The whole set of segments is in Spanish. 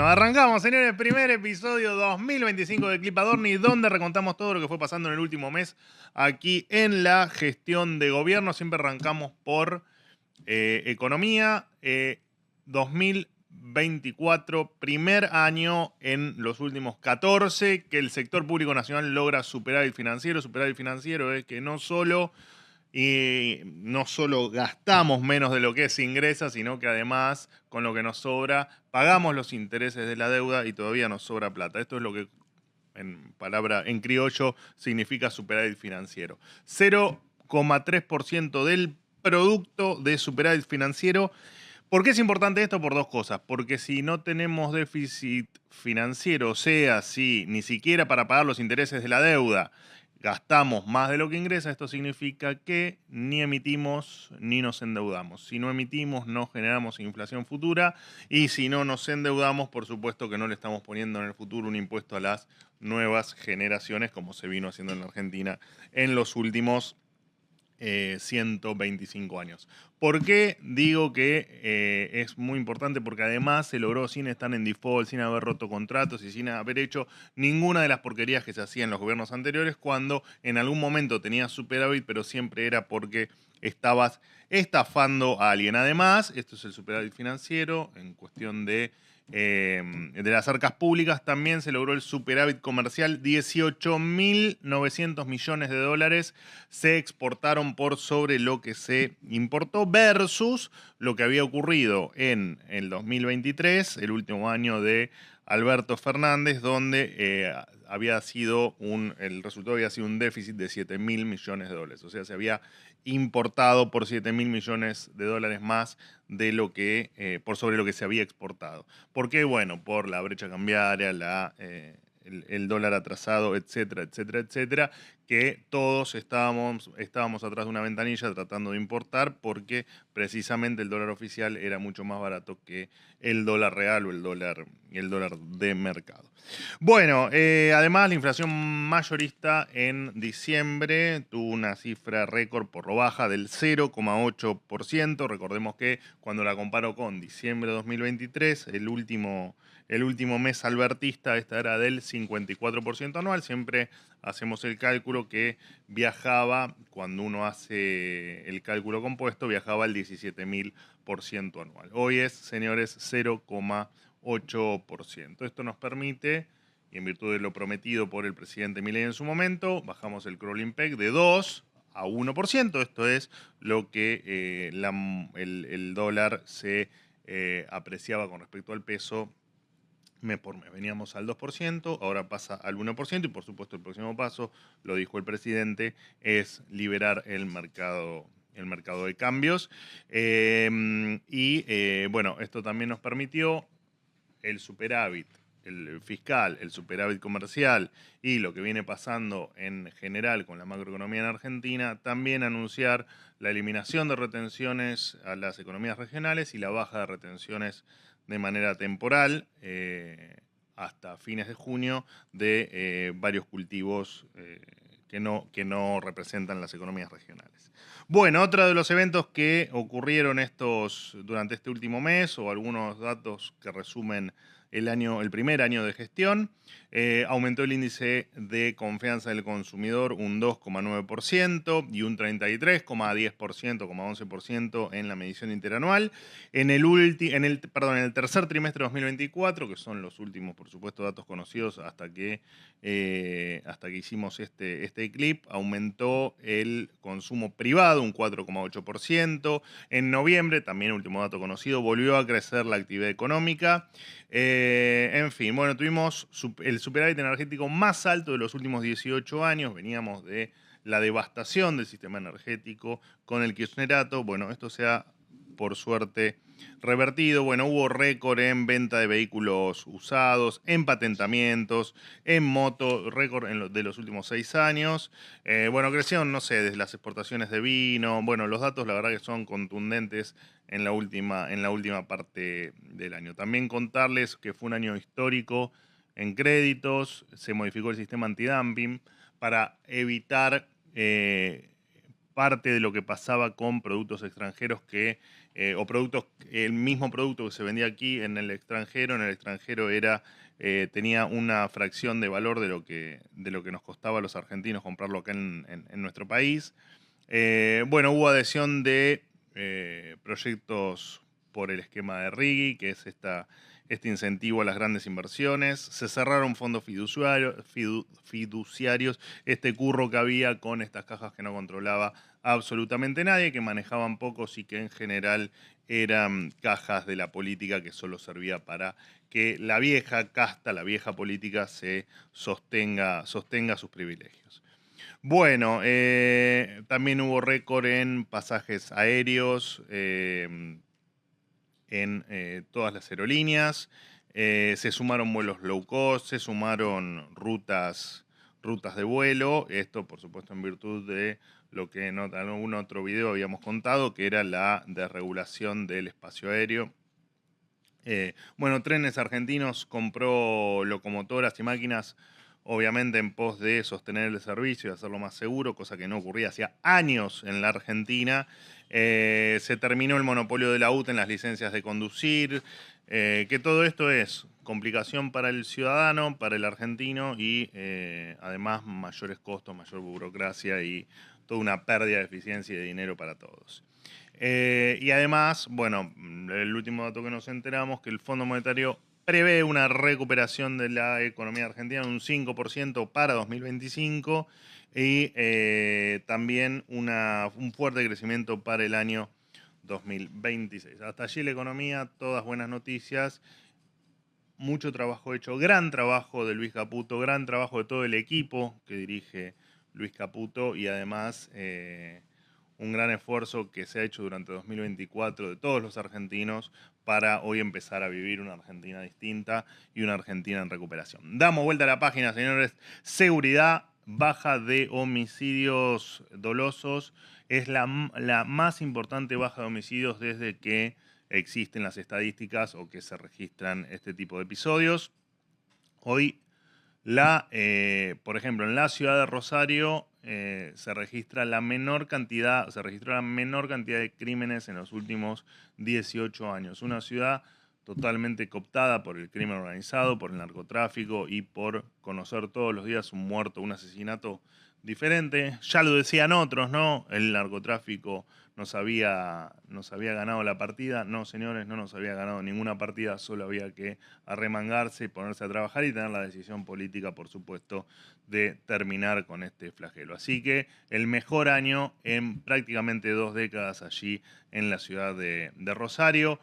Arrancamos, señores, primer episodio 2025 de Clip Adorni, donde recontamos todo lo que fue pasando en el último mes aquí en la gestión de gobierno. Siempre arrancamos por economía. 2024, primer año en los últimos 14 que el sector público nacional logra superávit financiero. Superávit financiero es que no solo gastamos menos de lo que se ingresa, sino que además, con lo que nos sobra, pagamos los intereses de la deuda y todavía nos sobra plata. Esto es lo que, en criollo, significa superávit financiero. 0,3% del producto de superávit financiero. ¿Por qué es importante esto? Por dos cosas. Porque si no tenemos déficit financiero, o sea, si ni siquiera para pagar los intereses de la deuda gastamos más de lo que ingresa, esto significa que ni emitimos ni nos endeudamos. Si no emitimos, no generamos inflación futura, y si no nos endeudamos, por supuesto que no le estamos poniendo en el futuro un impuesto a las nuevas generaciones, como se vino haciendo en la Argentina en los últimos 125 años. ¿Por qué digo que es muy importante? Porque además se logró sin estar en default, sin haber roto contratos y sin haber hecho ninguna de las porquerías que se hacían en los gobiernos anteriores, cuando en algún momento tenías superávit, pero siempre era porque estabas estafando a alguien. Además, esto es el superávit financiero en cuestión de las arcas públicas. También se logró el superávit comercial. 18.900 millones de dólares se exportaron por sobre lo que se importó, versus lo que había ocurrido en el 2023, el último año de Alberto Fernández, donde el resultado había sido un déficit de 7.000 millones de dólares. O sea, se había importado por 7.000 millones de dólares más de lo que, por sobre lo que se había exportado. ¿Por qué? Bueno, por la brecha cambiaria, el dólar atrasado, etcétera, etcétera, etcétera, que todos estábamos atrás de una ventanilla tratando de importar, porque precisamente el dólar oficial era mucho más barato que el dólar real o el dólar de mercado. Bueno, además la inflación mayorista en diciembre tuvo una cifra récord por lo baja del 0,8%. Recordemos que cuando la comparo con diciembre de 2023, el último mes albertista, esta era del 54% anual. Siempre hacemos el cálculo que viajaba, cuando uno hace el cálculo compuesto, viajaba al 17.000% anual. Hoy es, señores, 0,8%. Esto nos permite, y en virtud de lo prometido por el presidente Milei en su momento, bajamos el crawling peg de 2 a 1%. Esto es lo que el dólar se apreciaba con respecto al peso mes por mes. Veníamos al 2%, ahora pasa al 1%, y por supuesto el próximo paso, lo dijo el presidente, es liberar el mercado de cambios. Bueno, esto también nos permitió el superávit, el fiscal, el superávit comercial y lo que viene pasando en general con la macroeconomía en Argentina, también anunciar la eliminación de retenciones a las economías regionales y la baja de retenciones de manera temporal hasta fines de junio de varios cultivos que no representan las economías regionales. Bueno, otro de los eventos que ocurrieron durante este último mes, o algunos datos que resumen el primer año de gestión, aumentó el índice de confianza del consumidor un 2,9% y un 33,10%, 11% en la medición interanual. En el tercer trimestre de 2024, que son los últimos, por supuesto, datos conocidos hasta que hicimos este clip, aumentó el consumo privado un 4,8%. En noviembre, también último dato conocido, volvió a crecer la actividad económica. En fin, bueno, tuvimos el superávit energético más alto de los últimos 18 años. Veníamos de la devastación del sistema energético con el kirchnerato. Bueno, esto se ha, por suerte, revertido. Bueno, hubo récord en venta de vehículos usados, en patentamientos, en moto, récord de los últimos 6 años. Bueno, crecieron, no sé, desde las exportaciones de vino. Bueno, los datos la verdad que son contundentes en la última parte del año. También contarles que fue un año histórico en créditos. Se modificó el sistema antidumping para evitar parte de lo que pasaba con productos extranjeros o productos, el mismo producto que se vendía aquí en el extranjero tenía una fracción de valor de lo que nos costaba a los argentinos comprarlo acá en nuestro país. Bueno, hubo adhesión de proyectos por el esquema de RIGI, que es este incentivo a las grandes inversiones. Se cerraron fondos fiduciarios, este curro que había con estas cajas que no controlaba absolutamente nadie, que manejaban pocos y que en general eran cajas de la política que solo servía para que la vieja casta, la vieja política se sostenga sus privilegios. Bueno, también hubo récord en pasajes aéreos en todas las aerolíneas. Se sumaron vuelos low cost, se sumaron rutas de vuelo. Esto, por supuesto, en virtud de lo que en algún otro video habíamos contado, que era la desregulación del espacio aéreo. Bueno, Trenes Argentinos compró locomotoras y máquinas, obviamente en pos de sostener el servicio y hacerlo más seguro, cosa que no ocurría hacía años en la Argentina. Se terminó el monopolio de la UTE en las licencias de conducir, que todo esto es complicación para el ciudadano, para el argentino y además mayores costos, mayor burocracia y toda una pérdida de eficiencia y de dinero para todos. Y además, bueno, el último dato que nos enteramos, que el Fondo Monetario prevé una recuperación de la economía argentina de un 5% para 2025 y también un fuerte crecimiento para el año 2026. Hasta allí la economía, todas buenas noticias, mucho trabajo hecho, gran trabajo de Luis Caputo, gran trabajo de todo el equipo que dirige Luis Caputo y además un gran esfuerzo que se ha hecho durante 2024 de todos los argentinos para hoy empezar a vivir una Argentina distinta y una Argentina en recuperación. Damos vuelta a la página, señores. Seguridad, baja de homicidios dolosos. Es la más importante baja de homicidios desde que existen las estadísticas o que se registran este tipo de episodios. Hoy por ejemplo, en la ciudad de Rosario se registró la menor cantidad de crímenes en los últimos 18 años. Una ciudad totalmente cooptada por el crimen organizado, por el narcotráfico y por conocer todos los días un muerto, un asesinato diferente. Ya lo decían otros, ¿no? El narcotráfico nos había ganado la partida. No, señores, no nos había ganado ninguna partida, solo había que arremangarse y ponerse a trabajar y tener la decisión política, por supuesto, de terminar con este flagelo. Así que el mejor año en prácticamente 2 décadas allí en la ciudad de Rosario.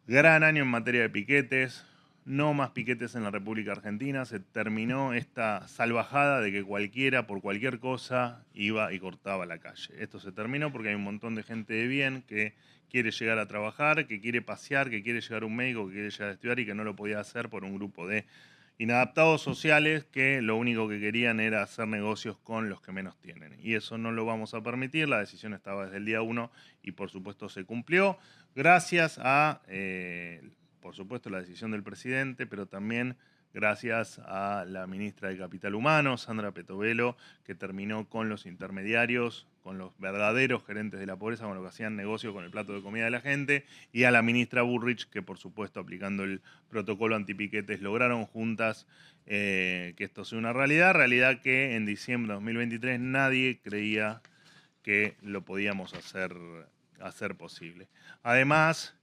Gran año en materia de piquetes. No más piquetes en la República Argentina. Se terminó esta salvajada de que cualquiera, por cualquier cosa, iba y cortaba la calle. Esto se terminó porque hay un montón de gente de bien que quiere llegar a trabajar, que quiere pasear, que quiere llegar a un médico, que quiere llegar a estudiar y que no lo podía hacer por un grupo de inadaptados sociales que lo único que querían era hacer negocios con los que menos tienen. Y eso no lo vamos a permitir. La decisión estaba desde el día 1 y por supuesto se cumplió. Gracias a, por supuesto, la decisión del presidente, pero también gracias a la ministra de Capital Humano, Sandra Petovelo, que terminó con los intermediarios, con los verdaderos gerentes de la pobreza, con los que hacían negocio con el plato de comida de la gente, y a la ministra Burrich, que por supuesto, aplicando el protocolo antipiquetes, lograron juntas que esto sea una realidad que en diciembre de 2023 nadie creía que lo podíamos hacer posible. Además,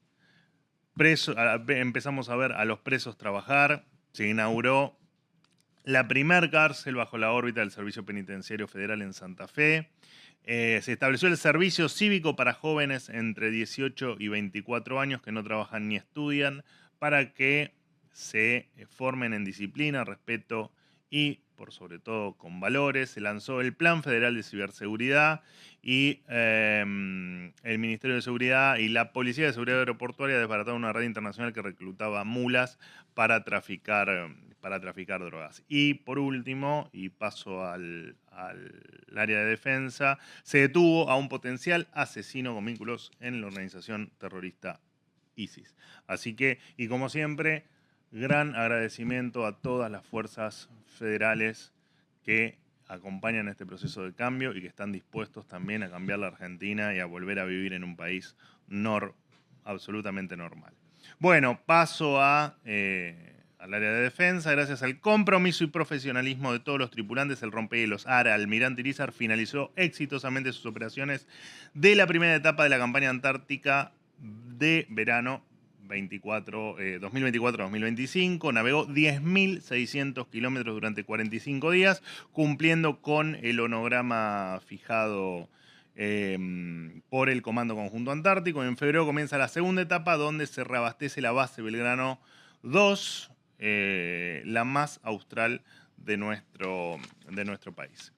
empezamos a ver a los presos trabajar. Se inauguró la primer cárcel bajo la órbita del Servicio Penitenciario Federal en Santa Fe. Se estableció el servicio cívico para jóvenes entre 18 y 24 años que no trabajan ni estudian para que se formen en disciplina, respeto y, por sobre todo, con valores. Se lanzó el Plan Federal de Ciberseguridad y el Ministerio de Seguridad y la Policía de Seguridad Aeroportuaria desbarataron una red internacional que reclutaba mulas para traficar drogas. Y por último, y paso al área de defensa, se detuvo a un potencial asesino con vínculos en la organización terrorista ISIS. Así que, y como siempre, gran agradecimiento a todas las fuerzas federales que acompañan este proceso de cambio y que están dispuestos también a cambiar la Argentina y a volver a vivir en un país absolutamente normal. Bueno, paso al área de defensa. Gracias al compromiso y profesionalismo de todos los tripulantes, el rompehielos ARA Almirante Irizar finalizó exitosamente sus operaciones de la primera etapa de la campaña antártica de verano 2024-2025. Navegó 10.600 kilómetros durante 45 días, cumpliendo con el onograma fijado por el Comando Conjunto Antártico. En febrero comienza la segunda etapa, donde se reabastece la base Belgrano 2, la más austral de nuestro país.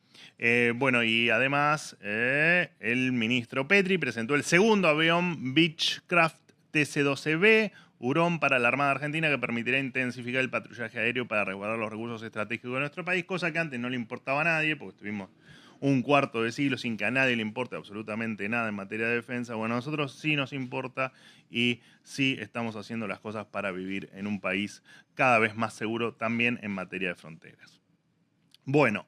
Bueno, y además el ministro Petri presentó el segundo avión Beechcraft TC-12B, Hurón, para la Armada Argentina, que permitirá intensificar el patrullaje aéreo para resguardar los recursos estratégicos de nuestro país, cosa que antes no le importaba a nadie, porque estuvimos un cuarto de siglo sin que a nadie le importe absolutamente nada en materia de defensa. Bueno, a nosotros sí nos importa y sí estamos haciendo las cosas para vivir en un país cada vez más seguro también en materia de fronteras. Bueno,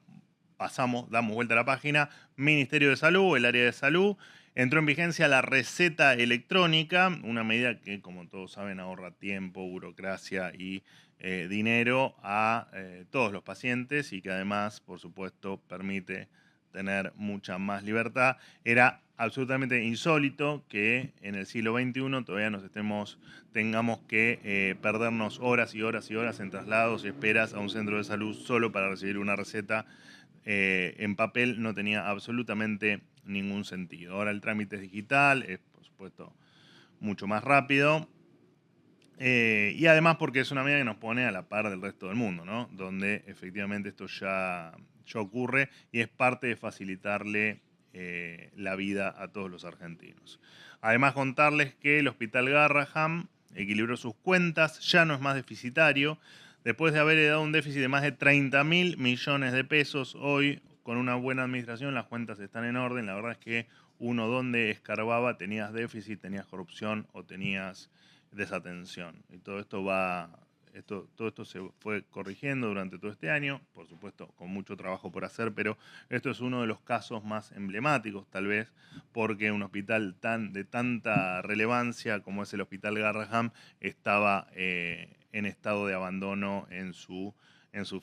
damos vuelta a la página. Ministerio de Salud, el área de salud. Entró en vigencia la receta electrónica, una medida que, como todos saben, ahorra tiempo, burocracia y dinero a todos los pacientes y que además, por supuesto, permite tener mucha más libertad. Era absolutamente insólito que en el siglo XXI todavía tengamos que perdernos horas y horas y horas en traslados y esperas a un centro de salud solo para recibir una receta en papel. No tenía absolutamente ningún sentido. Ahora el trámite es digital, es por supuesto mucho más rápido. Y además porque es una medida que nos pone a la par del resto del mundo, ¿no? Donde efectivamente esto ya ocurre y es parte de facilitarle la vida a todos los argentinos. Además, contarles que el Hospital Garrahan equilibró sus cuentas, ya no es más deficitario. Después de haber dado un déficit de más de 30.000 millones de pesos, hoy, con una buena administración, las cuentas están en orden. La verdad es que uno donde escarbaba tenías déficit, tenías corrupción o tenías desatención. Y todo esto se fue corrigiendo durante todo este año, por supuesto con mucho trabajo por hacer, pero esto es uno de los casos más emblemáticos, tal vez, porque un hospital de tanta relevancia como es el Hospital Garrahan estaba en estado de abandono en sus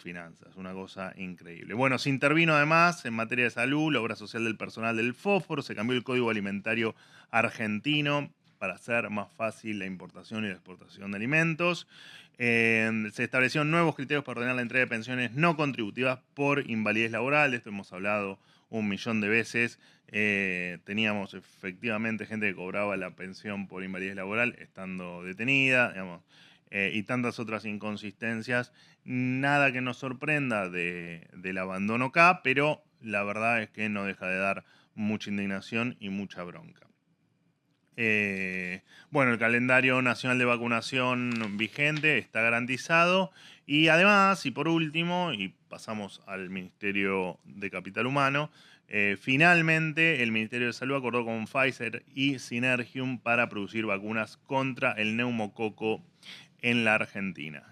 finanzas. Una cosa increíble. Bueno, se intervino además en materia de salud, la obra social del personal del fósforo, se cambió el Código Alimentario argentino para hacer más fácil la importación y la exportación de alimentos. Se establecieron nuevos criterios para ordenar la entrega de pensiones no contributivas por invalidez laboral. De esto hemos hablado 1.000.000 de veces. Teníamos efectivamente gente que cobraba la pensión por invalidez laboral estando detenida, digamos, y tantas otras inconsistencias. Nada que nos sorprenda del abandono acá, pero la verdad es que no deja de dar mucha indignación y mucha bronca. Bueno, el calendario nacional de vacunación vigente está garantizado y además, y por último, y pasamos al Ministerio de Capital Humano, finalmente el Ministerio de Salud acordó con Pfizer y Synergium para producir vacunas contra el neumococo en la Argentina.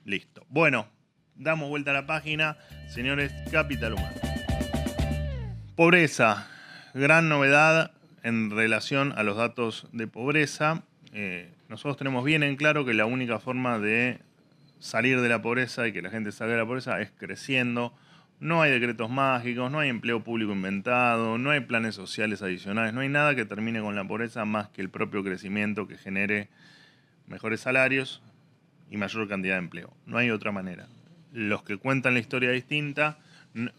Listo. Bueno, damos vuelta a la página, señores. Capital Humano. Pobreza, gran novedad en relación a los datos de pobreza. Nosotros tenemos bien en claro que la única forma de salir de la pobreza y que la gente salga de la pobreza es creciendo. No hay decretos mágicos, no hay empleo público inventado, no hay planes sociales adicionales, no hay nada que termine con la pobreza más que el propio crecimiento que genere mejores salarios y mayor cantidad de empleo. No hay otra manera. Los que cuentan la historia distinta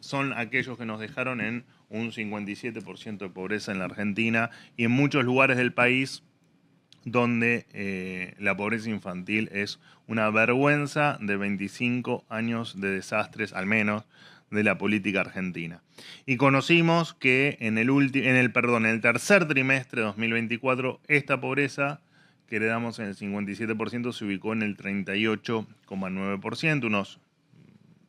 son aquellos que nos dejaron en un 57% de pobreza en la Argentina y en muchos lugares del país donde la pobreza infantil es una vergüenza de 25 años de desastres, al menos, de la política argentina. Y conocimos que en el tercer trimestre de 2024, esta pobreza que heredamos en el 57% se ubicó en el 38,9%, unos,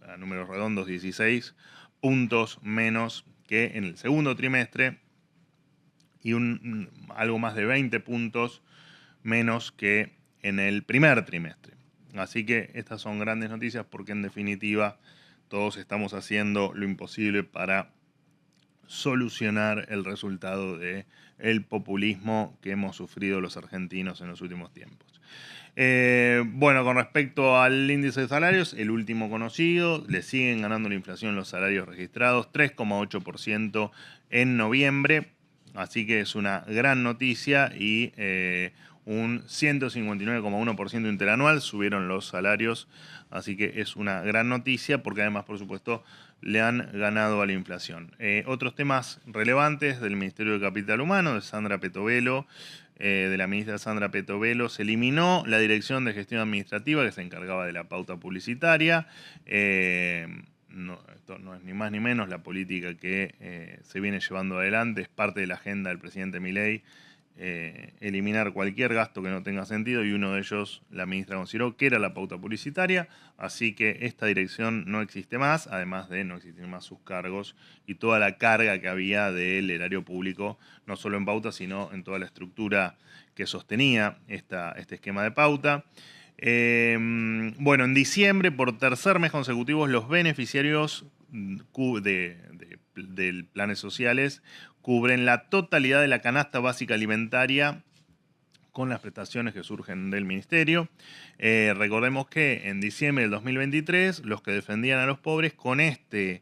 a números redondos, 16 puntos menos que en el segundo trimestre y algo más de 20 puntos menos que en el primer trimestre. Así que estas son grandes noticias porque en definitiva todos estamos haciendo lo imposible para solucionar el resultado del populismo que hemos sufrido los argentinos en los últimos tiempos. Bueno, con respecto al índice de salarios, el último conocido, le siguen ganando la inflación los salarios registrados, 3,8% en noviembre, así que es una gran noticia y un 159,1% interanual subieron los salarios, así que es una gran noticia porque además, por supuesto, le han ganado a la inflación. Otros temas relevantes del Ministerio de Capital Humano, de Sandra Petovelo, de la ministra Sandra Petovelo, se eliminó la Dirección de Gestión Administrativa que se encargaba de la pauta publicitaria. Esto no es ni más ni menos la política que se viene llevando adelante, es parte de la agenda del presidente Milei, eliminar cualquier gasto que no tenga sentido, y uno de ellos la ministra consideró que era la pauta publicitaria, así que esta dirección no existe más, además de no existir más sus cargos y toda la carga que había del erario público, no solo en pauta, sino en toda la estructura que sostenía este esquema de pauta. Bueno, en diciembre, por tercer mes consecutivo, los beneficiarios de planes sociales cubren la totalidad de la canasta básica alimentaria con las prestaciones que surgen del ministerio. Recordemos que en diciembre del 2023 los que defendían a los pobres con esta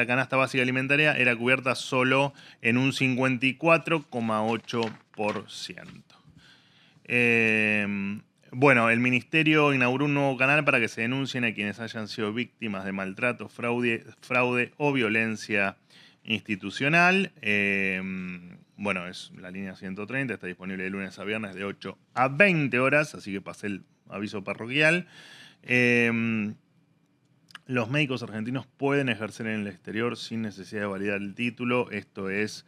canasta básica alimentaria era cubierta solo en un 54,8%. Bueno, el ministerio inauguró un nuevo canal para que se denuncien a quienes hayan sido víctimas de maltrato, fraude o violencia institucional. Bueno, es la línea 130, está disponible de lunes a viernes de 8 a 20 horas, así que pasé el aviso parroquial. Los médicos argentinos pueden ejercer en el exterior sin necesidad de validar el título. Esto es...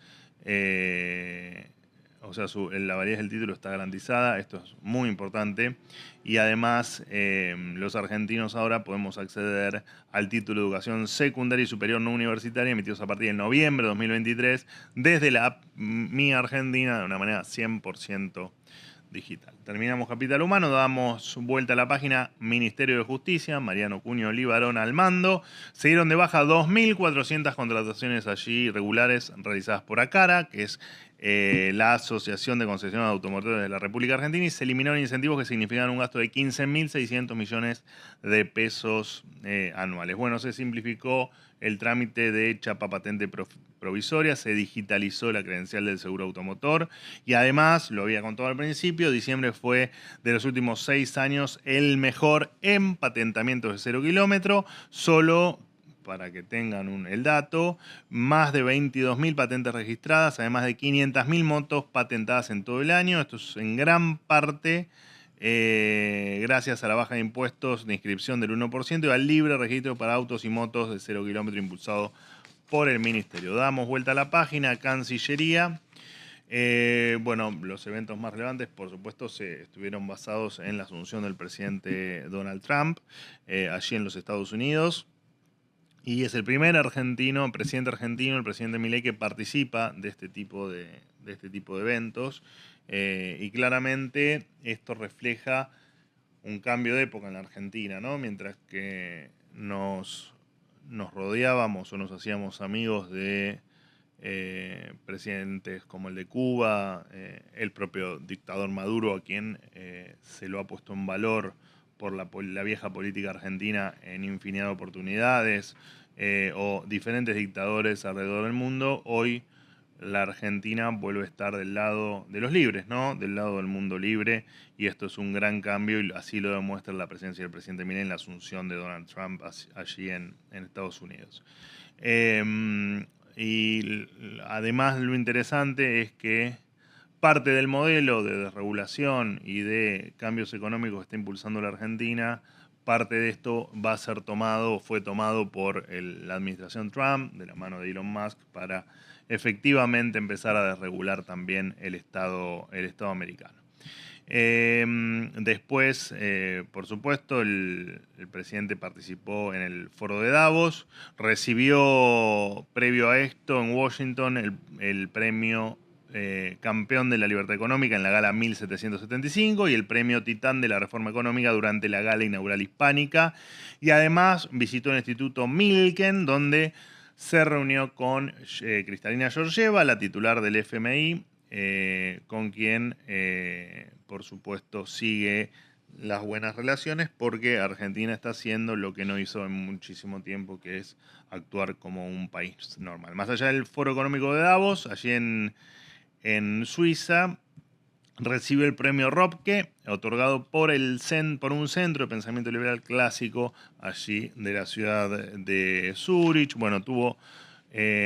o sea, la validez del título está garantizada, esto es muy importante. Y además, los argentinos ahora podemos acceder al título de educación secundaria y superior no universitaria emitidos a partir de noviembre de 2023 desde la app Mi Argentina de una manera 100% digital. Terminamos Capital Humano, damos vuelta a la página. Ministerio de Justicia, Mariano Cuño Libarón al mando. Se dieron de baja 2.400 contrataciones allí irregulares realizadas por ACARA, que es la Asociación de Concesionarios de Automotores de la República Argentina, y se eliminaron incentivos que significan un gasto de 15.600 millones de pesos anuales. Bueno, se simplificó el trámite de chapa patente provisoria, se digitalizó la credencial del seguro automotor y además, lo había contado al principio, diciembre fue de los últimos 6 años el mejor en patentamientos de 0 kilómetro, solo para que tengan el dato, más de 22.000 patentes registradas, además de 500.000 motos patentadas en todo el año. Esto es en gran parte gracias a la baja de impuestos de inscripción del 1% y al libre registro para autos y motos de 0 kilómetro impulsado por el Ministerio. Damos vuelta a la página, Cancillería. Bueno, los eventos más relevantes, por supuesto, estuvieron basados en la asunción del presidente Donald Trump allí en los Estados Unidos. Y es el primer presidente argentino, el presidente Milei, que participa de este tipo de eventos. Y claramente esto refleja un cambio de época en la Argentina, ¿no? Mientras que nos rodeábamos o nos hacíamos amigos de presidentes como el de Cuba, el propio dictador Maduro, a quien se lo ha puesto en valor por la vieja política argentina en infinidad de oportunidades, o diferentes dictadores alrededor del mundo. Hoy la Argentina vuelve a estar del lado de los libres, ¿no? Del lado del mundo libre, y esto es un gran cambio y así lo demuestra la presencia del presidente Milei en la asunción de Donald Trump allí en Estados Unidos. Y además lo interesante es que parte del modelo de desregulación y de cambios económicos que está impulsando la Argentina, parte de esto va a ser fue tomado por la administración Trump, de la mano de Elon Musk, para efectivamente empezar a desregular también el Estado americano. Después, por supuesto, el presidente participó en el foro de Davos, recibió previo a esto en Washington el premio campeón de la libertad económica en la gala 1775 y el premio Titán de la Reforma Económica durante la gala inaugural hispánica. Y además visitó el Instituto Milken, donde se reunió con Kristalina Georgieva, la titular del FMI, con quien, por supuesto, sigue las buenas relaciones, porque Argentina está haciendo lo que no hizo en muchísimo tiempo, que es actuar como un país normal. Más allá del Foro Económico de Davos, allí en Suiza, recibe el premio Ropke, otorgado por un centro de pensamiento liberal clásico allí de la ciudad de Zúrich. Bueno, tuvo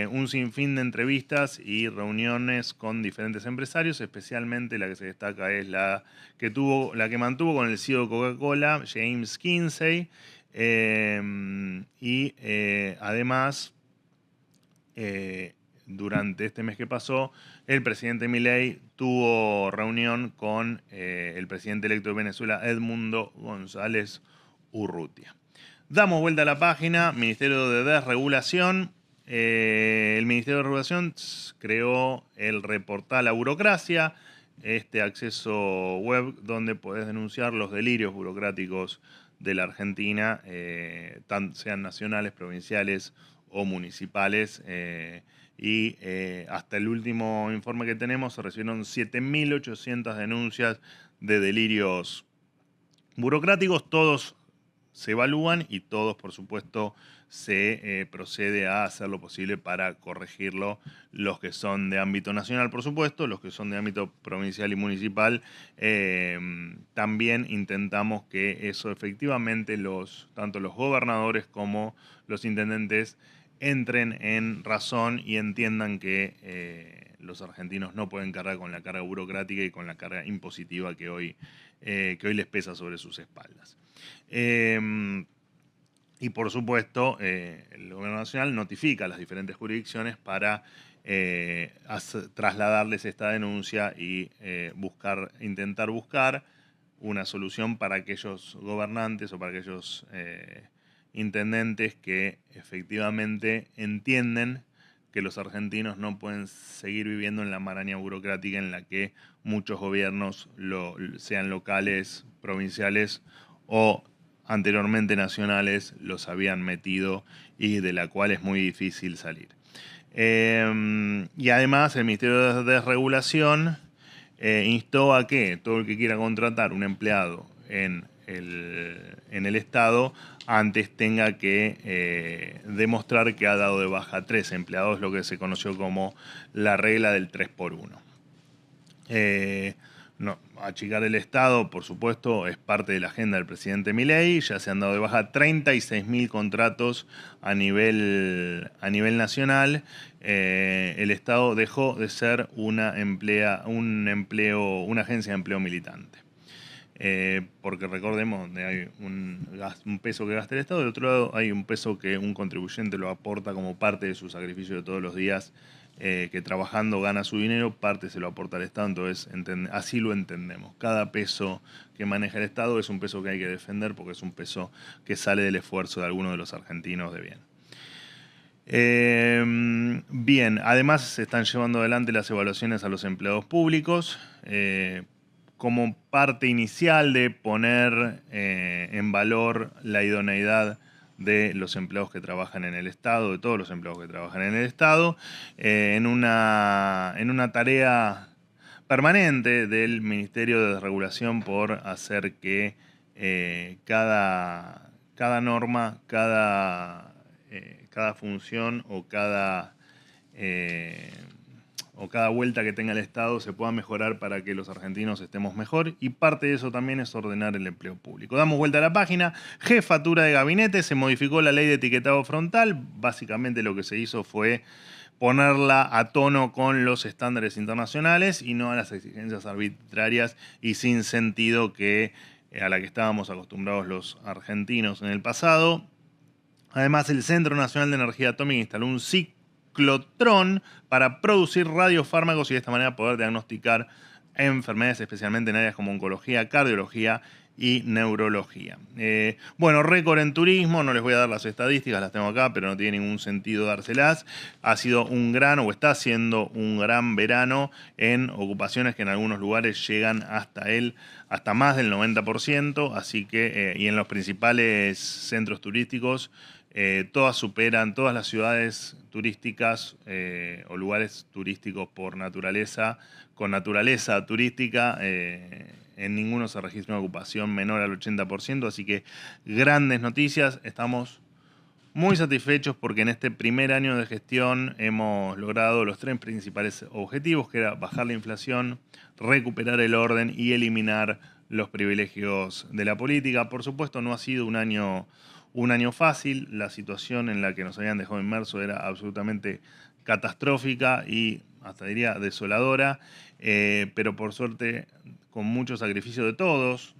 un sinfín de entrevistas y reuniones con diferentes empresarios, especialmente la que se destaca es la que mantuvo con el CEO de Coca-Cola, James Kinsey, además, durante este mes que pasó, el presidente Milei tuvo reunión con el presidente electo de Venezuela, Edmundo González Urrutia. Damos vuelta a la página, Ministerio de Desregulación. El Ministerio de Regulación creó el reportal La Burocracia, este acceso web donde podés denunciar los delirios burocráticos de la Argentina, sean nacionales, provinciales o municipales. Hasta el último informe que tenemos se recibieron 7.800 denuncias de delirios burocráticos. Todos se evalúan y todos, por supuesto, se procede a hacer lo posible para corregirlo. Los que son de ámbito nacional, por supuesto, los que son de ámbito provincial y municipal, también intentamos que eso efectivamente tanto los gobernadores como los intendentes entren en razón y entiendan que los argentinos no pueden cargar con la carga burocrática y con la carga impositiva que hoy les pesa sobre sus espaldas. Y por supuesto, el Gobierno Nacional notifica a las diferentes jurisdicciones para trasladarles esta denuncia y intentar buscar una solución para aquellos gobernantes o para aquellos intendentes que efectivamente entienden que los argentinos no pueden seguir viviendo en la maraña burocrática en la que muchos gobiernos, sean locales, provinciales o anteriormente nacionales, los habían metido y de la cual es muy difícil salir. Y además el Ministerio de Desregulación instó a que todo el que quiera contratar un empleado en el Estado antes tenga que demostrar que ha dado de baja a 3 empleados, lo que se conoció como la regla del 3x1. Achicar el Estado, por supuesto, es parte de la agenda del presidente Milei. Ya se han dado de baja 36.000 contratos a nivel nacional. El Estado dejó de ser una agencia de empleo militante. Porque recordemos, donde hay un peso que gasta el Estado, del otro lado hay un peso que un contribuyente lo aporta como parte de su sacrificio de todos los días, que trabajando gana su dinero, parte se lo aporta al Estado. Entonces así lo entendemos. Cada peso que maneja el Estado es un peso que hay que defender porque es un peso que sale del esfuerzo de algunos de los argentinos de bien. Bien, además se están llevando adelante las evaluaciones a los empleados públicos, como parte inicial de poner en valor la idoneidad de los empleados que trabajan en el Estado, de todos los empleados que trabajan en el Estado, en una tarea permanente del Ministerio de Desregulación por hacer que cada norma, cada función o cada vuelta que tenga el Estado se pueda mejorar para que los argentinos estemos mejor, y parte de eso también es ordenar el empleo público. Damos vuelta a la página. Jefatura de Gabinete, se modificó la ley de etiquetado frontal. Básicamente lo que se hizo fue ponerla a tono con los estándares internacionales y no a las exigencias arbitrarias y sin sentido a la que estábamos acostumbrados los argentinos en el pasado. Además, el Centro Nacional de Energía Atómica instaló un ciclotrón para producir radiofármacos y de esta manera poder diagnosticar enfermedades, especialmente en áreas como oncología, cardiología y neurología. Bueno, récord en turismo, no les voy a dar las estadísticas, las tengo acá, pero no tiene ningún sentido dárselas. Ha sido un gran, o está siendo un gran verano en ocupaciones que en algunos lugares llegan hasta más del 90%, así que, y en los principales centros turísticos, todas las ciudades turísticas o lugares turísticos por naturaleza, con naturaleza turística, en ninguno se registra una ocupación menor al 80%, así que grandes noticias, estamos muy satisfechos porque en este primer año de gestión hemos logrado los 3 principales objetivos, que era bajar la inflación, recuperar el orden y eliminar los privilegios de la política. Por supuesto, no ha sido un año fácil. La situación en la que nos habían dejado inmersos era absolutamente catastrófica y hasta diría desoladora, pero por suerte, con mucho sacrificio de todos,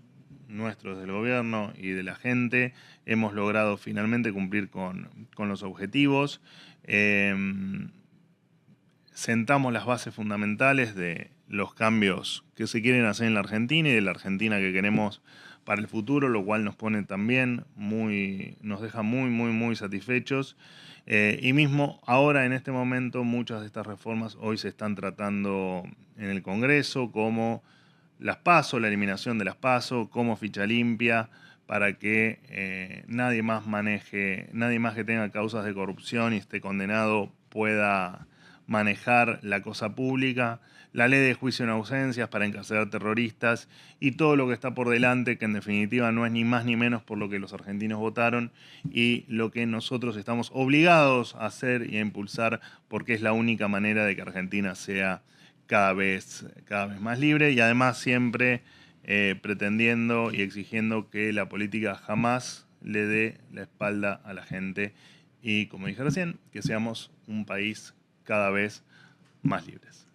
nuestros del gobierno y de la gente, hemos logrado finalmente cumplir con los objetivos. Sentamos las bases fundamentales de los cambios que se quieren hacer en la Argentina y de la Argentina que queremos para el futuro, lo cual nos pone también nos deja muy satisfechos. Y mismo ahora, en este momento, muchas de estas reformas hoy se están tratando en el Congreso, como las PASO, la eliminación de las PASO, como ficha limpia, para que nadie más que tenga causas de corrupción y esté condenado pueda manejar la cosa pública, la ley de juicio en ausencias para encarcelar terroristas y todo lo que está por delante, que en definitiva no es ni más ni menos por lo que los argentinos votaron y lo que nosotros estamos obligados a hacer y a impulsar, porque es la única manera de que Argentina sea cada vez más libre y además siempre pretendiendo y exigiendo que la política jamás le dé la espalda a la gente y, como dije recién, que seamos un país cada vez más libres.